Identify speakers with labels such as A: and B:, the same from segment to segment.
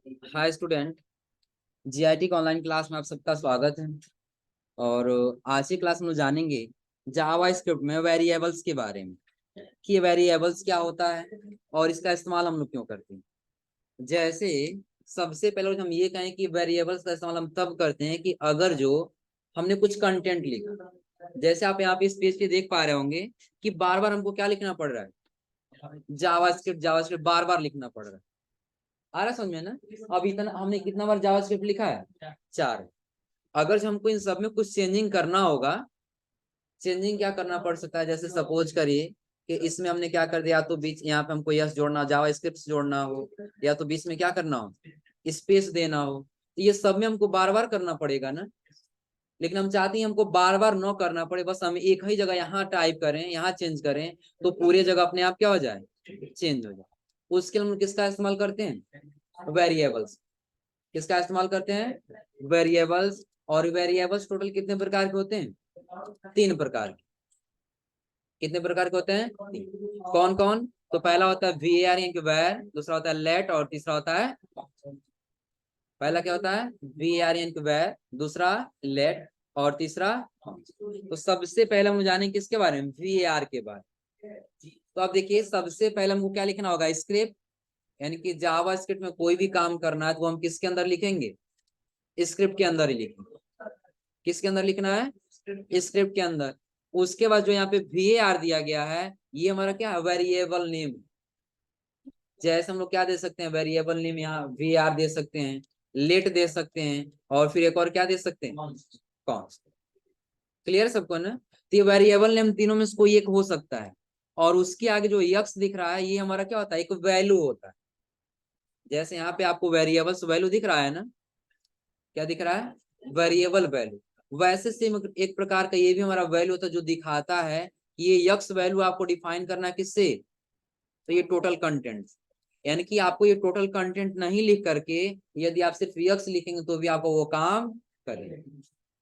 A: Hi student. GIT का online class में आप सबका स्वागत है। और आज की क्लास में हम जानेंगे जावा स्क्रिप्ट में वेरिएबल्स के बारे में कि ये वेरिएबल्स क्या होता है और इसका इस्तेमाल हम लोग क्यों करते हैं। जैसे सबसे पहले हम ये कहें कि वेरिएबल्स का इस्तेमाल हम तब करते हैं कि अगर जो हमने कुछ कंटेंट लिखा, जैसे आप यहाँ पे इस पेज पे देख पा रहे होंगे कि बार बार हमको क्या लिखना पड़ रहा है, जावा स्क्रिप्ट बार बार लिखना पड़ रहा है। आ रहा समझ में ना। अब इतना हमने कितना बार जावास्क्रिप्ट लिखा है, 4। अगर हमको इन सब में कुछ चेंजिंग करना होगा, चेंजिंग क्या करना पड़ सकता है, जैसे सपोज करिए कि इसमें हमने क्या कर दिया, तो बीच यहाँ पे हमको यस जोड़ना, जावा स्क्रिप्ट जोड़ना हो, या तो बीच में क्या करना हो, स्पेस देना हो, तो ये सब में हमको बार बार करना पड़ेगा ना। लेकिन हम चाहते हैं हमको बार बार न करना पड़े, बस हम एक ही जगह यहाँ टाइप करें, यहाँ चेंज करें, तो पूरी जगह अपने आप क्या हो जाए, चेंज हो जाए। उसके लिए हम किसका इस्तेमाल करते हैं, वेरिएबल्स। किसका इस्तेमाल करते हैं, वेरिएबल्स। और वेरिएबल्स टोटल कितने प्रकार के होते हैं, 3 प्रकार के। कितने प्रकार के होते हैं, 3। कौन कौन, तो पहला होता है var यानी कि वैर, दूसरा होता है लेट, और तीसरा होता है, पहला क्या होता है var यानी कि वैर, दूसरा लेट, और तीसरा। तो सबसे पहले हम जानेंगे किसके बारे में, var के बारे में। तो अब देखिए सबसे पहले हमको क्या लिखना होगा, स्क्रिप्ट। यानी कि जावा स्क्रिप्ट में कोई भी काम करना है तो हम किसके अंदर लिखेंगे, स्क्रिप्ट के अंदर ही लिखेंगे। किसके अंदर लिखना है, स्क्रिप्ट के अंदर। उसके बाद जो यहाँ पे var दिया गया है, ये हमारा क्या है, वेरिएबल नेम। जैसे हम लोग क्या दे सकते हैं, वेरिएबल नेम यहाँ var दे सकते हैं, लेट दे सकते हैं, और फिर एक और क्या दे सकते हैं, कॉन्स्ट। क्लियर सबको ना। तो ये वेरिएबल नेम तीनों में से कोई एक हो सकता है। और उसके आगे जो यक्स दिख रहा है, ये हमारा क्या होता है, एक वैल्यू होता है। जैसे यहाँ पे आपको वेरिएबल्स वैल्यू दिख रहा है ना, क्या दिख रहा है, वेरिएबल वैल्यू। वैसे सेम एक प्रकार का ये भी हमारा वैल्यू होता है जो दिखाता है कि ये यक्स वैल्यू आपको डिफाइन करना है किससे, तो ये टोटल कंटेंट। यानी कि आपको ये टोटल कंटेंट नहीं लिख करके यदि आप सिर्फ यक्स लिखेंगे तो भी आपको वो काम करेंगे।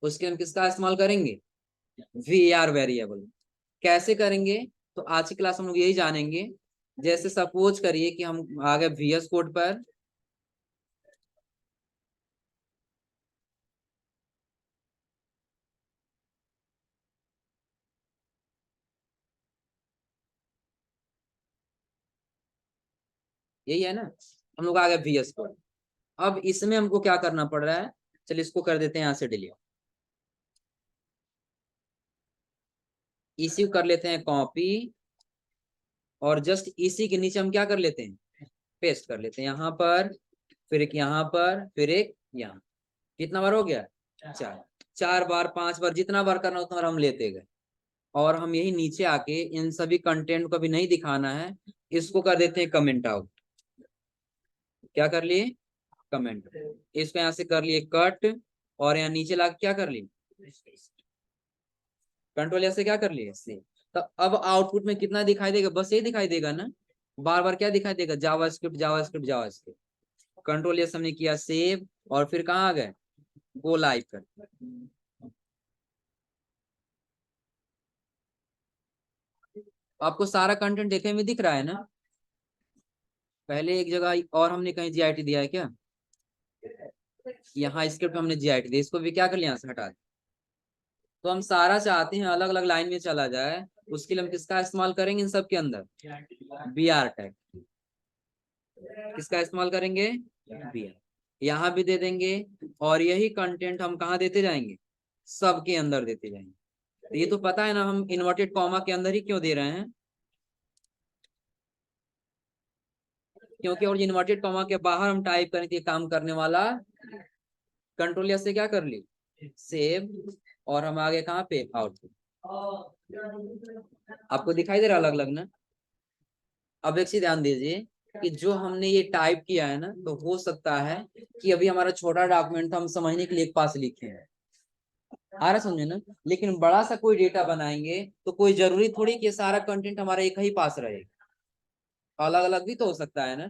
A: उसके हम किसका इस्तेमाल करेंगे, var वेरिएबल। कैसे करेंगे, तो आज की क्लास हम लोग यही जानेंगे। जैसे सपोज करिए कि हम आ गए VS कोड पर। यही है ना, हम लोग आ गए VS कोड। अब इसमें हमको क्या करना पड़ रहा है, चलिए इसको कर देते हैं यहाँ से डिलीट। इसी को कर लेते हैं कॉपी, और जस्ट इसी के नीचे हम क्या कर लेते हैं, पेस्ट कर लेते हैं यहाँ पर, फिर एक यहाँ पर, फिर एक यहाँ। कितना बार हो गया, 4। 4 बार 5 बार जितना बार करना उतना बार हम लेते गए। और हम यही नीचे आके इन सभी कंटेंट को भी नहीं दिखाना है, इसको कर देते हैं कमेंट आउट। क्या कर लिए, कमेंट। इसको यहाँ से कर लिए कट, और यहाँ नीचे ला क्या कर लिए, कंट्रोल ऐसे क्या कर लिए सेव। तो अब आउटपुट में कितना दिखाई देगा, बस ये दिखाई देगा ना, बार बार क्या दिखाई देगा, JavaScript JavaScript JavaScript. Control S हमने किया सेव, और फिर कहाँ आ गए, गो लाइव कर। आपको सारा कंटेंट देखने में दिख रहा है ना। पहले एक जगह और हमने कहीं जीआईटी दिया है क्या, यहाँ स्क्रिप्ट हमने जीआईटी दिया, इसको भी क्या कर लिया, यहाँ से हटा दिया। तो हम सारा चाहते हैं अलग अलग लाइन में चला जाए, उसके लिए हम किसका इस्तेमाल करेंगे, इन सब के अंदर br टैग। किसका इस्तेमाल करेंगे, br। यहाँ भी दे देंगे, और यही कंटेंट हम कहाँ देते जाएंगे, सबके अंदर देते जाएंगे। तो ये तो पता है ना, हम इन्वर्टेड कॉमा के अंदर ही क्यों दे रहे हैं, क्योंकि और इन्वर्टेड कॉमा के बाहर हम टाइप करें कि काम करने वाला। कंट्रोल से क्या कर ली, सेव, और हम आगे कहाँ पे, आउटपुट। आपको दिखाई दे रहा अलग अलग ना। अब एक चीज ध्यान दीजिए कि जो हमने ये टाइप किया है ना, तो हो सकता है कि अभी हमारा छोटा डॉक्यूमेंट था, हम समझने के लिए एक पास लिखे हैं, आ रहा समझे ना। लेकिन बड़ा सा कोई डेटा बनाएंगे तो कोई जरूरी थोड़ी कि सारा कंटेंट हमारा एक ही पास रहेगा, अलग अलग भी तो हो सकता है ना।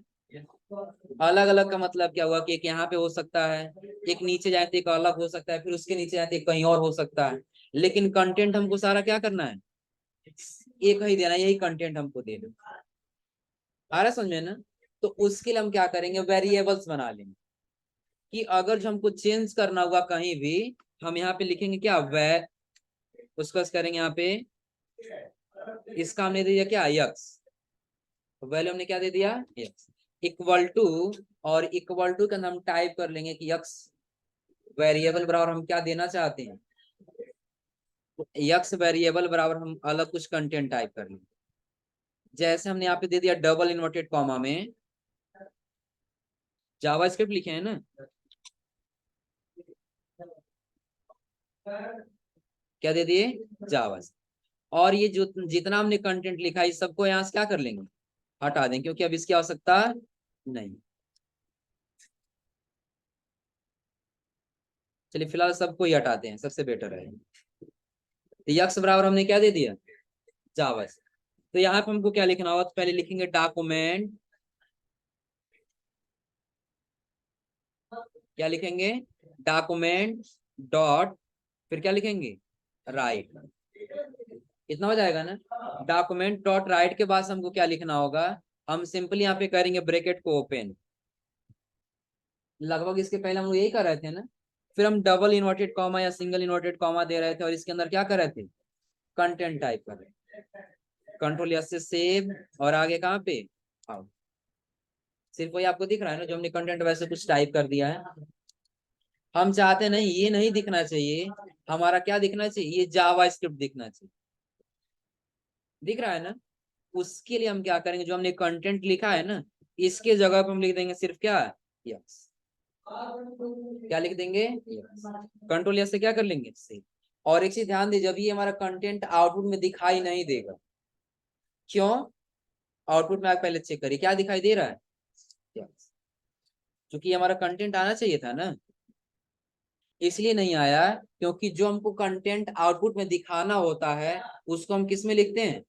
A: अलग अलग का मतलब क्या हुआ कि एक यहाँ पे हो सकता है, एक नीचे जाते एक अलग हो सकता है, फिर उसके नीचे जाते कहीं और हो सकता है। लेकिन कंटेंट हमको सारा क्या करना है, एक ही देना, यही कंटेंट हमको देना। आ रहा समझे ना। तो उसके लिए हम क्या करेंगे, वेरिएबल्स बना लेंगे। कि अगर जो हमको चेंज करना होगा कहीं भी, हम यहाँ पे लिखेंगे क्या, उसका करेंगे यहाँ पे, इसका हमने दे दिया क्या, यक्स, वैल्यू हमने क्या दे दिया, यक्स इक्वल टू, और इक्वल टू के अंदर हम टाइप कर लेंगे कि यक्स वेरिएबल बराबर हम क्या देना चाहते हैं, यक्स वेरिएबल बराबर हम अलग कुछ कंटेंट टाइप कर लेंगे। जैसे हमने यहाँ पे दे दिया डबल इन्वर्टेड कॉमा में, जावा स्क्रिप्ट लिखे हैं ना, क्या दे दिए, जावा। और ये जो जितना हमने कंटेंट लिखा है, इस सबको यहाँ से क्या कर लेंगे, हटा दें, क्योंकि अब इसकी आवश्यकता नहीं। चलिए फिलहाल सबको ही हटाते हैं, सबसे बेटर है। तो यक्स बराबर हमने क्या दे दिया, जावा। तो यहाँ पे हमको क्या लिखना होगा, तो पहले लिखेंगे डॉक्यूमेंट, क्या लिखेंगे, डॉक्यूमेंट डॉट, फिर क्या लिखेंगे, राइट, इतना हो जाएगा ना। डॉक्यूमेंट डॉट राइट के बाद हमको क्या लिखना होगा, हम सिंपली यहाँ पे करेंगे ब्रैकेट को ओपन, लगभग इसके पहले हम लोग यही कर रहे थे ना, फिर हम डबल इन्वर्टेड कॉमा या सिंगल इन्वर्टेड कॉमा दे रहे थे, और इसके अंदर क्या कर रहे थे, कंटेंट टाइप कर रहे, कंट्रोल एस से सेव, और आगे कहाँ पे, आउट। सिर्फ वही आपको दिख रहा है ना, जो हमने कंटेंट वैसे कुछ टाइप कर दिया है। हम चाहते नहीं, ये नहीं दिखना चाहिए, हमारा क्या दिखना चाहिए, ये जावा स्क्रिप्ट दिखना चाहिए, दिख रहा है ना। उसके लिए हम क्या करेंगे, जो हमने कंटेंट लिखा है ना, इसके जगह पर हम लिख देंगे सिर्फ क्या, यस, क्या लिख देंगे, यस, कंट्रोल यस से क्या कर लेंगे, सेव। और एक चीज ध्यान दीजिए, जब ये हमारा कंटेंट आउटपुट में दिखाई नहीं देगा, क्यों, आउटपुट में आप पहले चेक करिए क्या दिखाई दे रहा है, यस, क्योंकि हमारा कंटेंट आना चाहिए था ना, इसलिए नहीं आया, क्योंकि जो हमको कंटेंट आउटपुट में दिखाना होता है, उसको हम किस में लिखते हैं,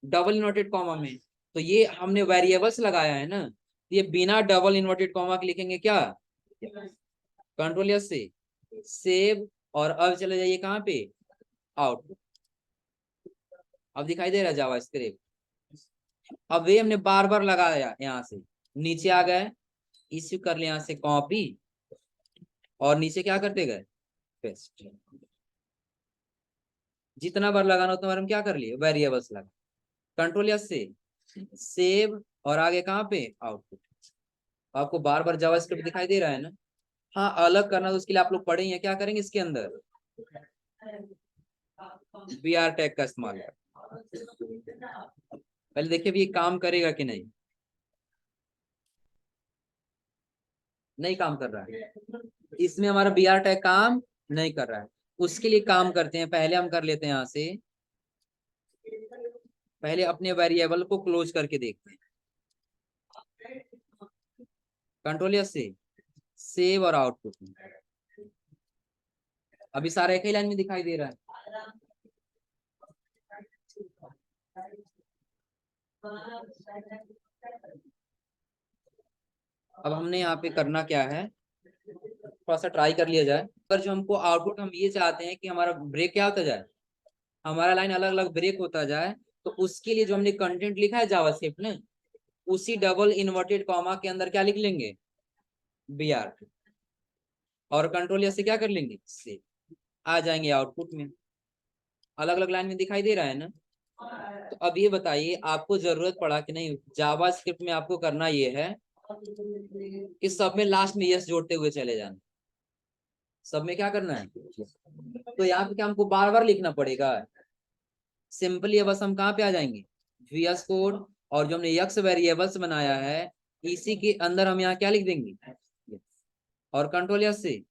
A: डबल इन्वर्टेड कॉमा में। तो ये हमने वेरिएबल्स लगाया है ना, ये बिना डबल इन्वर्टेड कॉमा के लिखेंगे क्या, कंट्रोल एस से सेव, और अब चले जाइए कहाँ पे, आउटपुट, अब दिखाई दे रहा है जावा स्क्रिप्ट। अब वे हमने बार बार लगाया, यहाँ से नीचे आ गए, इश्यू कर लिया यहाँ से कॉपी, और नीचे क्या करते गए, पेस्ट, जितना बार लगाना उतना बार हम क्या कर लिए, वेरिएबल्स लगा, कंट्रोल एस से सेव, और आगे कहाँ पे, आउटपुट। आपको बार बार जावास्क्रिप्ट दिखाई दे रहा है ना। हाँ, अलग करना तो उसके लिए आप लोग पढ़े हैं, क्या करेंगे इसके अंदर, बीआर टैग का इस्तेमाल कर, पहले देखिए भी ये काम करेगा कि नहीं, नहीं काम कर रहा है, इसमें हमारा बीआर टैग काम नहीं कर रहा है। उसके लिए काम करते हैं, पहले हम कर लेते हैं यहाँ से, पहले अपने वेरिएबल को क्लोज करके देखते हैं, कंट्रोल एस से सेव, और आउटपुट में अभी सारा एक ही लाइन में दिखाई दे रहा है। अब हमने यहाँ पे करना क्या है, थोड़ा सा ट्राई कर लिया जाए, पर जो हमको आउटपुट हम ये चाहते हैं कि हमारा ब्रेक क्या होता जाए, हमारा लाइन अलग अलग ब्रेक होता जाए, तो उसके लिए जो हमने कंटेंट लिखा है जावास्क्रिप्ट में, उसी डबल इन्वर्टेड कॉमा के अंदर क्या लिख लेंगे, बीआर, और कंट्रोल या से क्या कर लेंगे, से आ जाएंगे आउटपुट में, अलग अलग लाइन में दिखाई दे रहा है ना। तो अब ये बताइए, आपको जरूरत पड़ा कि नहीं, जावा स्क्रिप्ट में आपको करना ये है कि सब में लास्ट में यस जोड़ते हुए चले जाना, सब में क्या करना है, तो यहाँ पे क्या हमको बार बार लिखना पड़ेगा, सिंपली बस हम कहाँ पे आ जाएंगे, वीएस कोड, और जो हमने यक्स वेरिएबल्स बनाया है, इसी के अंदर हम यहाँ क्या लिख देंगे, और कंट्रोल यस से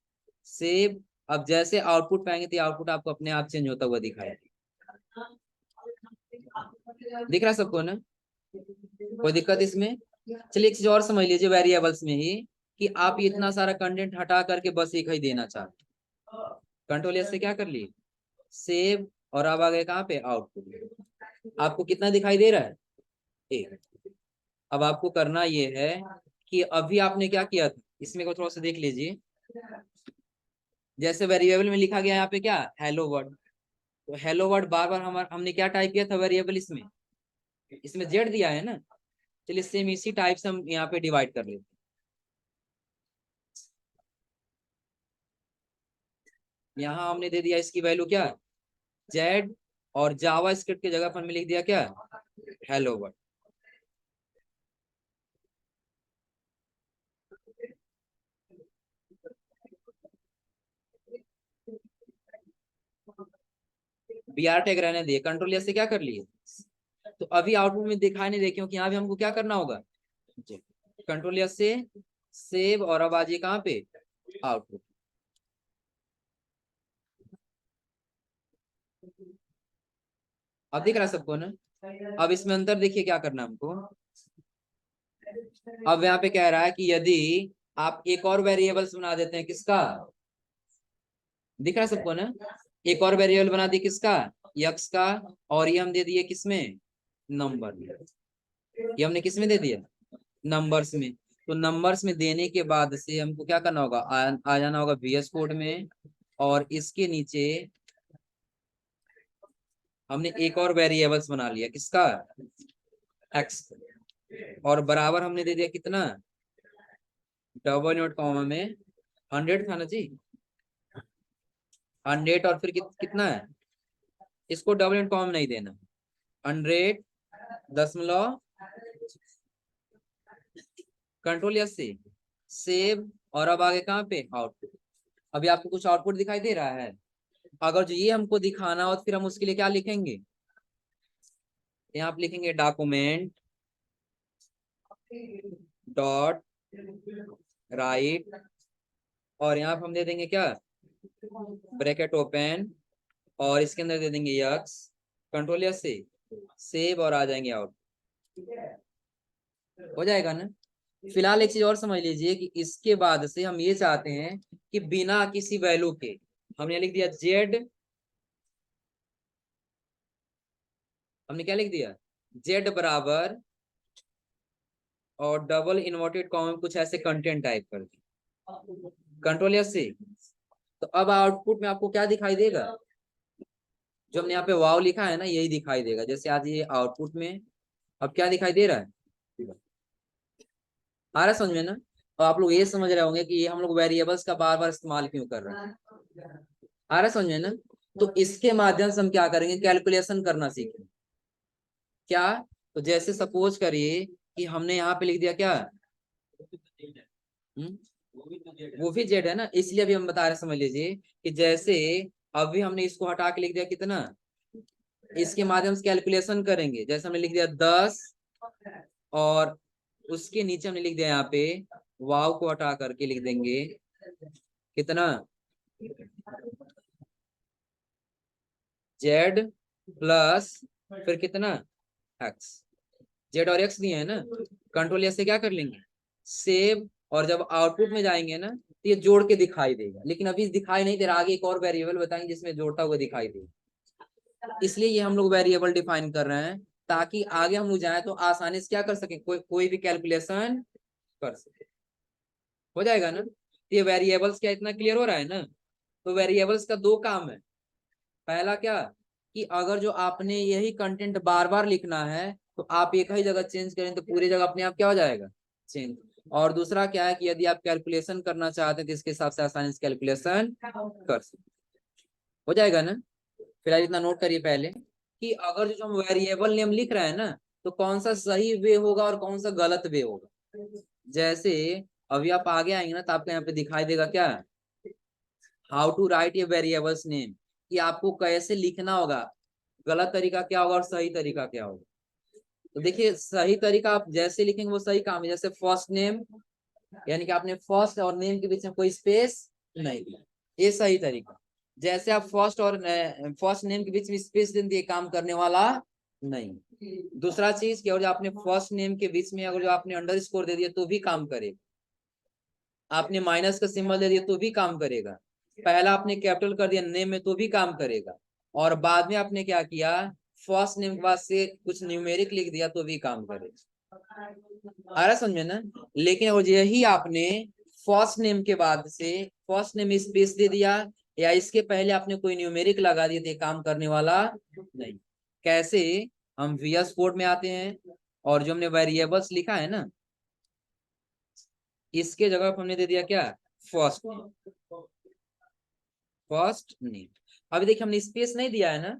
A: सेव। अब जैसे आउटपुट पाएंगे तो आउटपुट आपको अपने आप चेंज होता हुआ दिखाई दिख रहा है सबको ना, कोई दिक्कत इसमें। चलिए एक चीज और समझ लीजिए वेरिएबल्स में ही, कि आप इतना सारा कंटेंट हटा करके बस एक ही देना चाहते, कंट्रोल एस से क्या कर लिए, सेव, और अब आ गए कहाँ पे, आउटपुट, आपको कितना दिखाई दे रहा है, एक। अब आपको करना ये है कि अभी आपने क्या किया था, इसमें को थोड़ा सा देख लीजिए, जैसे वेरिएबल में लिखा गया यहाँ पे क्या, हेलो वर्ड, तो हेलो वर्ड बार बार हमने क्या टाइप किया था वेरिएबल, इसमें इसमें जेड दिया है ना। चलिए सेम इसी टाइप से हम यहाँ पे डिवाइड कर लेते हैं, यहाँ हमने दे दिया इसकी वैल्यू क्या, जेड, और जावा स्क्रिप्ट की जगह पर हमने लिख दिया क्या, hello world. B R tag रहने दिए, कंट्रोल एस से क्या कर लिए, तो अभी आउटपुट में दिखाई नहीं दे क्योंकि यहाँ भी हमको क्या करना होगा, कंट्रोल एस से सेव, और अब आ जाइए कहाँ पे, आउटपुट। अब दिख रहा है सबको ना। अब इसमें अंतर देखिए क्या करना हमको। अब यहाँ पे कह रहा है कि यदि आप एक और वेरिएबल्स बना देते हैं, किसका, दिख रहा है सबको ना, एक और वेरिएबल बना दिए किसका, यक्स का, और ये हम दे दिए किसमें, नंबर में। ये हमने किसमें दे दिया, नंबर्स में। तो नंबर्स में देने के बाद से हमको क्या करना होगा, आ जाना होगा VS कोड में, और इसके नीचे हमने एक और वेरिएबल्स बना लिया, किसका, एक्स, और बराबर हमने दे दिया कितना, डबल नोट कॉमा में 100 था ना जी, 100, और फिर कितना है, इसको डबल नोट कॉमा में नहीं देना, 100., कंट्रोल एस से सेव, और अब आगे कहाँ पे, आउटपुट। अभी आपको कुछ आउटपुट दिखाई दे रहा है। अगर जो ये हमको दिखाना हो तो फिर हम उसके लिए क्या लिखेंगे, यहाँ पे लिखेंगे डॉक्यूमेंट डॉट राइट, और यहाँ पे हम दे देंगे क्या, ब्रैकेट ओपन, और इसके अंदर दे देंगे यक्स, कंट्रोल एस से सेव, और आ जाएंगे आउट, हो जाएगा ना। फिलहाल एक चीज और समझ लीजिए कि इसके बाद से हम ये चाहते हैं कि बिना किसी वैल्यू के, हमने लिख दिया जेड, हमने क्या लिख दिया, जेड बराबर, और डबल इन्वर्टेड कॉमा में कुछ ऐसे कंटेंट टाइप कर दिया, कंट्रोल एस से। तो अब आउटपुट में आपको क्या दिखाई देगा, जो हमने यहाँ पे वाव लिखा है ना, यही दिखाई देगा। जैसे आज ये आउटपुट में अब क्या दिखाई दे रहा है, आ रहा है समझ में ना। तो आप लोग ये समझ रहे होंगे कि ये हम लोग वेरिएबल्स का बार बार इस्तेमाल क्यों कर रहे हैं, आ रहा है समझ में ना। तो इसके माध्यम से हम क्या करेंगे, कैलकुलेशन करना सीखेंगे। क्या, तो जैसे सपोज करिए कि हमने यहाँ पे लिख दिया क्या, हम्म, वो भी जेड है ना, इसलिए अभी हम बता रहे, समझ लीजिए कि जैसे अभी हमने इसको हटा के लिख दिया कितना, इसके माध्यम से कैलकुलेशन करेंगे। जैसे हमने लिख दिया 10, और उसके नीचे हमने लिख दिया यहाँ पे वाव को हटा करके लिख देंगे कितना, जेड प्लस, फिर कितना, एक्स, जेड और एक्स दिए है ना, कंट्रोल एस से क्या कर लेंगे, सेव, और जब आउटपुट में जाएंगे ना तो ये जोड़ के दिखाई देगा, लेकिन अभी दिखाई नहीं दे रहा, आगे एक और वेरिएबल बताएंगे जिसमें जोड़ता हुआ दिखाई देगा। इसलिए ये हम लोग वेरिएबल डिफाइन कर रहे हैं, ताकि आगे हम लोग जाए तो आसानी से क्या कर सके, कोई भी कैलकुलेशन कर सके, हो जाएगा ना। ये वेरिएबल्स क्या इतना क्लियर हो रहा है ना। तो वेरिएबल्स का दो काम है, पहला क्या, कि अगर जो आपने यही कंटेंट बार बार लिखना है तो आप एक ही जगह चेंज करें तो पूरी जगह अपने आप क्या हो जाएगा, चेंज। और दूसरा क्या है कि यदि आप कैलकुलेशन करना चाहते हैं तो इसके हिसाब से आसानी से कैलकुलेशन कर सकते, हो जाएगा ना। फिलहाल इतना नोट करिए पहले कि अगर जो हम वेरिएबल नेम लिख रहे हैं ना, तो कौन सा सही वे होगा और कौन सा गलत वे होगा। जैसे अभी आप आगे आएंगे ना तो आपको यहाँ पे दिखाई देगा क्या, how to write a variables name, कि आपको कैसे लिखना होगा, गलत तरीका क्या होगा और सही तरीका क्या होगा। तो देखिए सही तरीका आप जैसे लिखेंगे वो सही काम है। जैसे फर्स्ट नेम, यानी कि आपने फर्स्ट और नेम के बीच में कोई स्पेस नहीं दिया, ये सही तरीका। जैसे आप फर्स्ट नेम के बीच में स्पेस दे दिए, काम करने वाला नहीं। दूसरा चीज कि और जो आपने फर्स्ट नेम के बीच में अगर जो आपने अंडर स्कोर दे दिया तो भी काम करेगा, आपने माइनस का सिंबल दे दिया तो भी काम करेगा, पहला आपने कैपिटल कर दिया नेम में तो भी काम करेगा, और बाद में आपने क्या किया, फर्स्ट नेम के बाद से कुछ न्यूमेरिक लिख दिया तो भी काम करेगा, आ रहा समझ में ना। लेकिन और यही आपने फर्स्ट नेम के बाद से फर्स्ट नेम स्पेस दे दिया, या इसके पहले आपने कोई न्यूमेरिक लगा दिया तो काम करने वाला नहीं। कैसे, हम VS कोड में आते हैं, और जो हमने वेरिएबल्स लिखा है ना, इसके जगह पर हमने दे दिया क्या, फर्स्ट नेम, फर्स्ट नेम। अभी देखिए हमने स्पेस नहीं दिया है ना,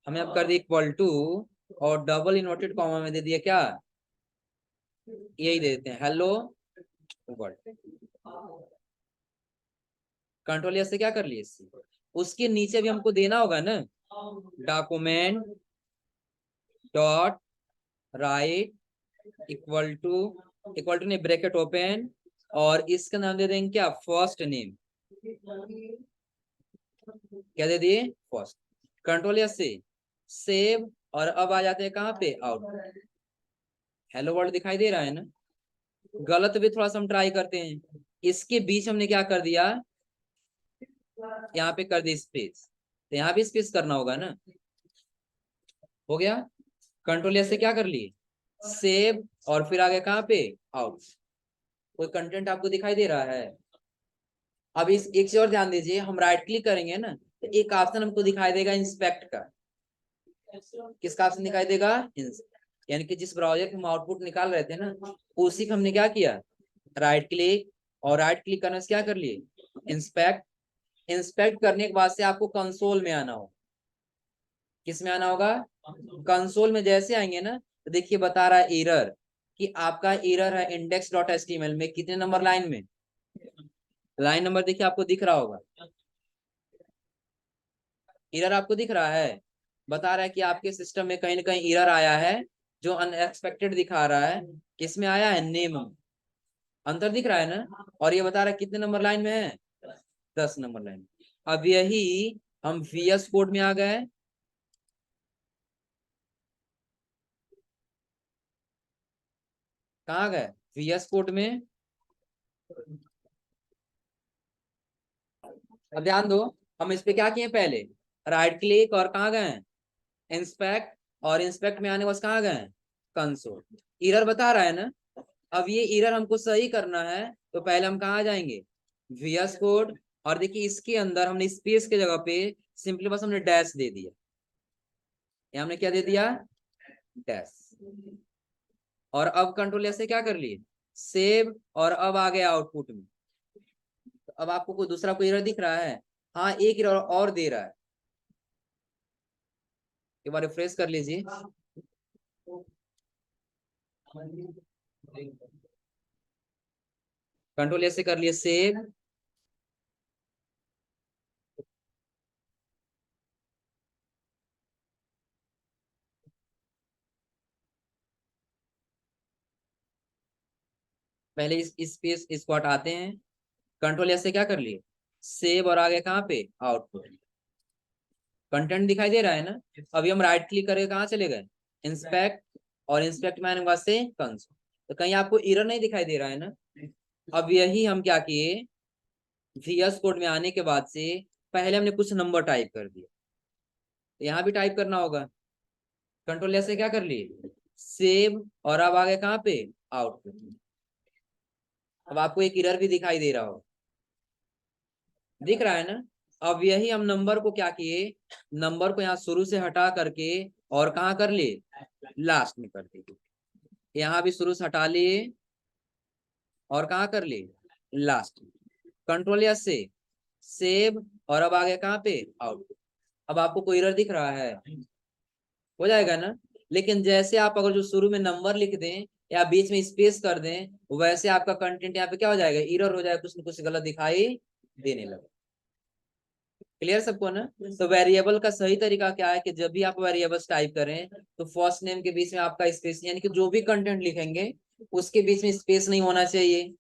A: हमें अब कर दिया इक्वल टू और डबल इन्वर्टेड कॉमा में दे दिया क्या, यही दे देते हैं हेलो वर्ल्ड। कंट्रोल एस से क्या कर लिए इससे, उसके नीचे भी हमको देना होगा ना, document dot write equal to नहीं ब्रैकेट ओपन, और इसका नाम दे देंगे क्या, फर्स्ट नेम। क्या दे दिए, फर्स्ट। कंट्रोल एस से सेव, और अब आ जाते हैं कहाँ पे, आउट। हेलो वर्ल्ड दिखाई दे रहा है ना, गलत भी थोड़ा सा हम ट्राई करते हैं, इसके बीच हमने क्या कर दिया, यहाँ पे कर दी स्पेस, तो यहाँ भी स्पेस करना होगा ना, हो गया। कंट्रोल एस से क्या कर लिए, सेव, और फिर आगे कहाँ पे, आउट। कोई कंटेंट आपको दिखाई दे रहा है। अब इस एक चीज और ध्यान दीजिए, हम राइट क्लिक करेंगे ना, तो एक ऑप्शन हमको दिखाई देगा इंस्पेक्ट का। किसका ऑप्शन दिखाई देगा, यानी कि जिस ब्राउजर के हम आउटपुट निकाल रहे थे ना, उसी को हमने क्या किया, राइट क्लिक, और राइट क्लिक करने से क्या कर लिए, इंस्पेक्ट। इंस्पेक्ट करने के बाद से आपको कंसोल में आना होगा। किस में आना होगा, कंसोल में जैसे आएंगे ना, तो देखिए बता रहा है एरर, कि आपका एरर है index.html में कितने नंबर लाइन में, लाइन नंबर देखिए आपको दिख रहा होगा, एरर आपको दिख रहा है, बता रहा है कि आपके सिस्टम में कहीं ना कहीं एरर आया है, जो अनएक्सपेक्टेड दिखा रहा है। किसमें आया है, नेम में। अंतर दिख रहा है ना, और ये बता रहा है कितने नंबर लाइन में है, 10 नंबर लाइन। अब यही हम VS कोड में आ गए, कहाँ गए, VS कोड में। अब ध्यान दो, हम इस पे क्या किए पहले, राइट क्लिक, और कहाँ गए, इंस्पेक्ट, और इंस्पेक्ट में आने बस कहाँ गए, कंसोल। एरर बता रहा है ना, अब ये एरर हमको सही करना है, तो पहले हम कहाँ जाएंगे, VS कोड, और देखिए इसके अंदर हमने स्पेस के जगह पे सिंपली बस हमने डैश दे दिया, ये हमने क्या दे दिया, डैश। और अब कंट्रोल ऐसे क्या कर लिए, सेव, और अब आ गया आउटपुट में। तो अब आपको कोई दूसरा कोई एरर दिख रहा है, हाँ एक एरर और दे रहा है, एक बार रिफ्रेश कर लीजिए। कंट्रोल ऐसे कर लिए, सेव, पहले इस स्पेस इसको हटाते हैं, कंट्रोल ऐसे क्या कर लिए, सेव, और आगे कहाँ पे, आउटपुट। कंटेंट दिखाई दे रहा है ना। अभी हम राइट क्लिक करके कहाँ चले गए, इंस्पेक्ट, और इंस्पेक्ट में आने के बाद से कंसोल, तो कहीं आपको एरर नहीं दिखाई दे रहा है ना। अब यही हम क्या किए, VS कोड में आने के बाद से पहले हमने कुछ नंबर टाइप कर दिया, तो यहाँ भी टाइप करना होगा। कंट्रोल ऐसे क्या कर लिए, सेव, और अब आगे कहाँ पे, आउटपुट। अब आपको एक एरर भी दिखाई दे रहा हो, दिख रहा है ना। अब यही हम नंबर को क्या किए, नंबर को यहाँ शुरू से हटा करके, और कहाँ कर लिए, लास्ट में कर दिए। यहाँ भी शुरू से हटा लिए, और कहाँ कर लिए, लास्ट। कंट्रोल या से सेव, और अब आगे कहाँ पे, आउटपुट। अब आपको कोई एरर दिख रहा है, हो जाएगा ना। लेकिन जैसे आप अगर जो शुरू में नंबर लिख दें, या बीच में स्पेस कर दें, वैसे आपका कंटेंट यहाँ पे क्या हो जाएगा, एरर हो जाएगा, कुछ न कुछ गलत दिखाई देने लगे। क्लियर सबको ना। तो वेरिएबल का सही तरीका क्या है, कि जब भी आप वेरिएबल्स टाइप करें, तो फर्स्ट नेम के बीच में आपका स्पेस, यानी कि जो भी कंटेंट लिखेंगे उसके बीच में स्पेस नहीं होना चाहिए,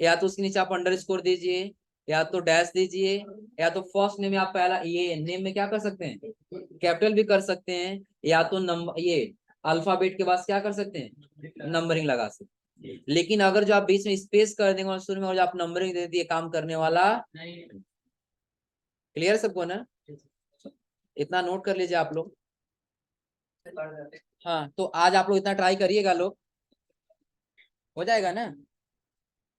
A: या तो उसके नीचे आप अंडरस्कोर दीजिए, या तो डैश दीजिए, या तो फर्स्ट नेम में आप पहला ये नेम में क्या कर सकते हैं, कैपिटल भी कर सकते हैं, या तो नंबर ये अल्फाबेट के बाद क्या कर सकते हैं, नंबरिंग लगा सकते हैं। लेकिन अगर जो आप बीच में स्पेस कर देंगे और शुरू में, और जो आप नंबरिंग दे दिए, काम करने वाला। क्लियर सबको ना, इतना नोट कर लीजिए आप लोग। हाँ, तो आज आप लोग इतना ट्राई करिएगा लोग, हो जाएगा ना।